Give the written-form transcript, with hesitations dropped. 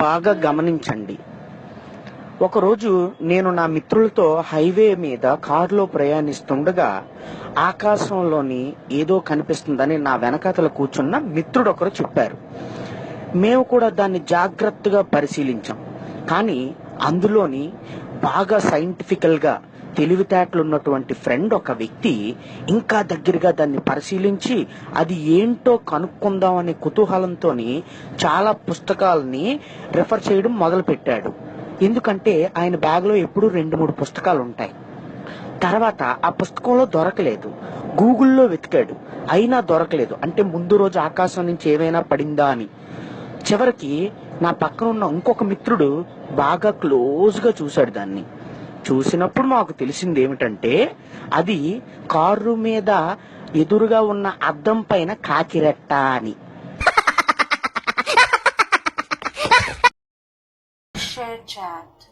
బాగా గమనించండి. ఒకరోజు నేను నా మిత్రులతో హైవే మీద కారులో ప్రయాణిస్తుండగా ఆకాశంలోని ఏదో కనిపిస్తుందని నా వెనకాతల కూర్చున్న మిత్రుడు ఒకరు చెప్పారు. మేము కూడా దాన్ని జాగ్రత్తగా పరిశీలించాం. కానీ అందులోని బాగా సైంటిఫికల్ గా తెలివితేటలు ఉన్నటువంటి ఫ్రెండ్ ఒక వ్యక్తి ఇంకా దగ్గరగా దాన్ని పరిశీలించి అది ఏంటో కనుక్కుందాం అనే కుతూహలంతో చాలా పుస్తకాలని రిఫర్ చేయడం మొదలు పెట్టాడు. ఎందుకంటే ఆయన బ్యాగ్ లో ఎప్పుడు 2-3 పుస్తకాలు ఉంటాయి. తర్వాత ఆ పుస్తకంలో దొరకలేదు. గూగుల్లో వెతికాడు, అయినా దొరకలేదు. అంటే ముందు రోజు ఆకాశం నుంచి ఏమైనా పడిందా అని. చివరికి నా పక్కన ఉన్న ఇంకొక మిత్రుడు బాగా క్లోజ్ గా చూశాడు దాన్ని. చూసినప్పుడు మాకు తెలిసింది ఏమిటంటే అది కారు మీద ఎదురుగా ఉన్న అద్దం పైన కాకిరెట్ట అని. Share chat.